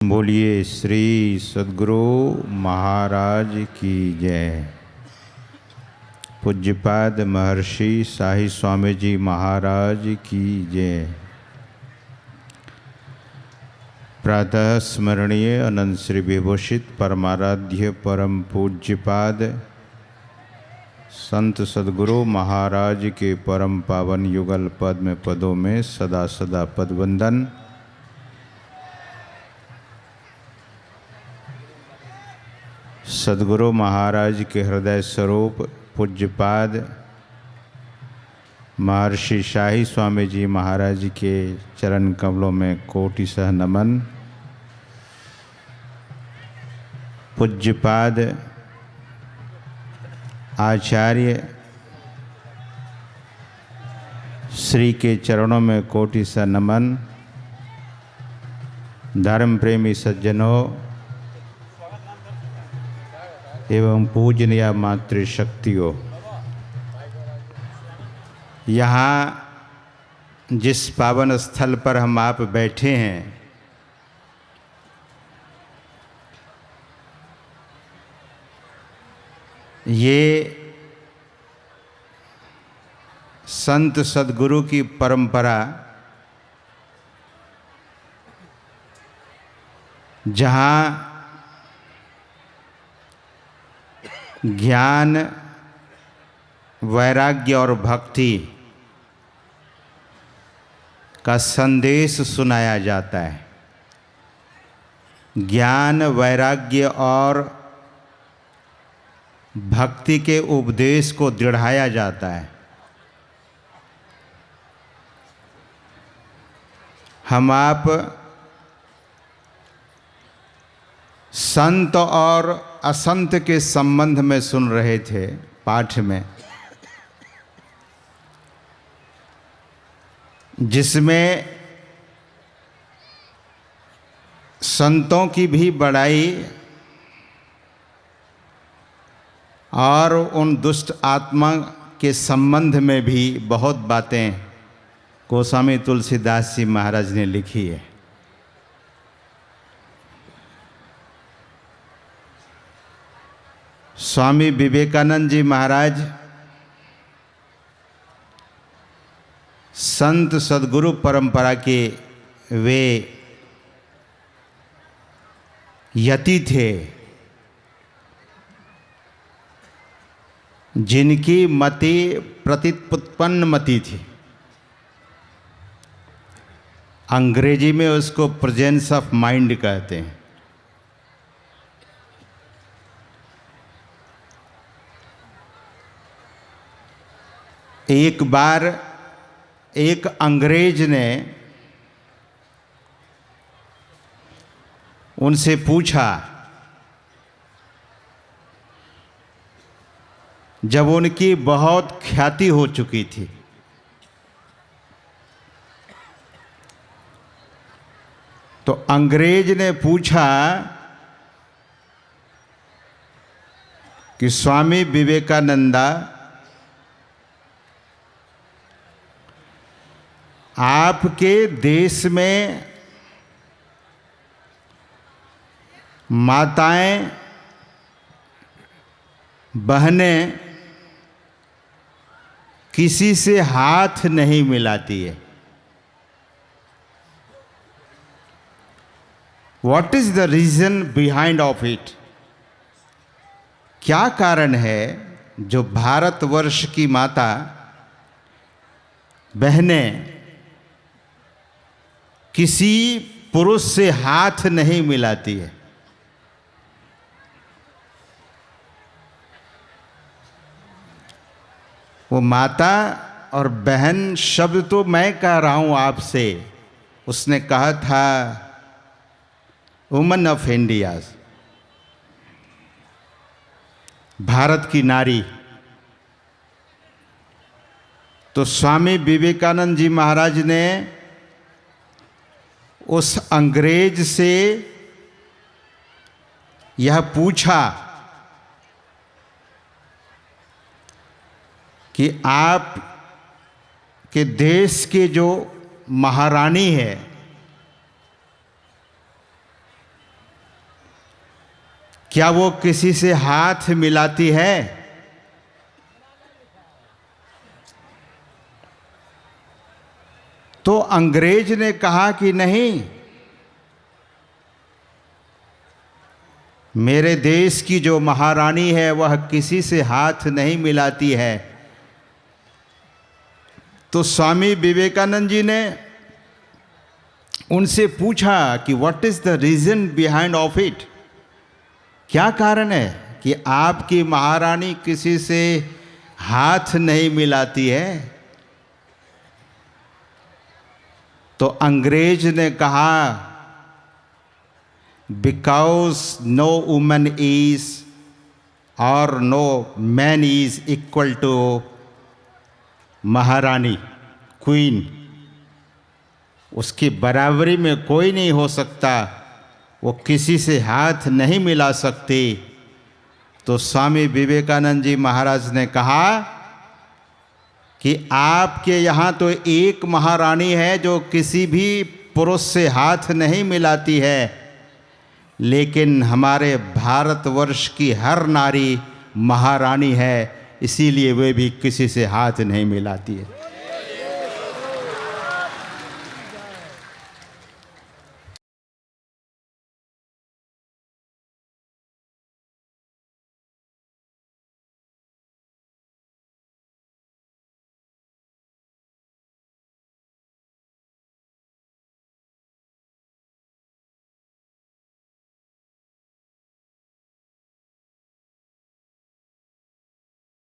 बोलिए श्री सद्गुरु महाराज की जय। पूज्यपाद महर्षि शाही स्वामी जी महाराज की जय। प्रातः स्मरणीय अनंत श्री विभूषित परमाराध्य परम पूज्यपाद संत सद्गुरु महाराज के परम पावन युगल पद में पदों में सदा सदा पदवंदन। सद्गुरु महाराज के हृदय स्वरूप पूज्यपाद महर्षि शाही स्वामी जी महाराज के चरण कमलों में कोटिशः नमन। पूज्यपाद आचार्य श्री के चरणों में कोटिशः नमन। धर्म प्रेमी सज्जनों एवं पूजनीय मातृशक्तियों, यहाँ जिस पावन स्थल पर हम आप बैठे हैं, ये संत सद्गुरु की परंपरा, जहाँ ज्ञान, वैराग्य और भक्ति का संदेश सुनाया जाता है। ज्ञान, वैराग्य और भक्ति के उपदेश को दृढ़ाया जाता है। हम आप संत और असंत के संबंध में सुन रहे थे पाठ में, जिसमें संतों की भी बड़ाई और उन दुष्ट आत्मा के संबंध में भी बहुत बातें गोस्वामी तुलसीदास जी महाराज ने लिखी है। स्वामी विवेकानंद जी महाराज संत सद्गुरु परंपरा के वे यति थे, जिनकी मति प्रतिपुत्पन्न मति थी। अंग्रेजी में उसको प्रेजेंस ऑफ माइंड कहते हैं। एक बार एक अंग्रेज ने उनसे पूछा, जब उनकी बहुत ख्याति हो चुकी थी, तो अंग्रेज ने पूछा कि स्वामी विवेकानंदा, आपके देश में माताएं, बहनें किसी से हाथ नहीं मिलाती है। What is the reason behind of it? क्या कारण है जो भारतवर्ष की माता बहनें किसी पुरुष से हाथ नहीं मिलाती है? वो माता और बहन शब्द तो मैं कह रहा हूं आपसे, उसने कहा था वुमन ऑफ इंडिया, भारत की नारी। तो स्वामी विवेकानंद जी महाराज ने उस अंग्रेज से यह पूछा कि आप के देश के जो महारानी है, क्या वो किसी से हाथ मिलाती है? तो अंग्रेज ने कहा कि नहीं, मेरे देश की जो महारानी है वह किसी से हाथ नहीं मिलाती है। तो स्वामी विवेकानंद जी ने उनसे पूछा कि what is the reason behind of it, क्या कारण है कि आपकी महारानी किसी से हाथ नहीं मिलाती है? तो अंग्रेज ने कहा, बिकॉज नो वुमन इज और no man is equal to महारानी, क्वीन। उसकी बराबरी में कोई नहीं हो सकता, वो किसी से हाथ नहीं मिला सकती। तो स्वामी विवेकानंद जी महाराज ने कहा कि आपके यहाँ तो एक महारानी है जो किसी भी पुरुष से हाथ नहीं मिलाती है, लेकिन हमारे भारतवर्ष की हर नारी महारानी है, इसीलिए वे भी किसी से हाथ नहीं मिलाती है।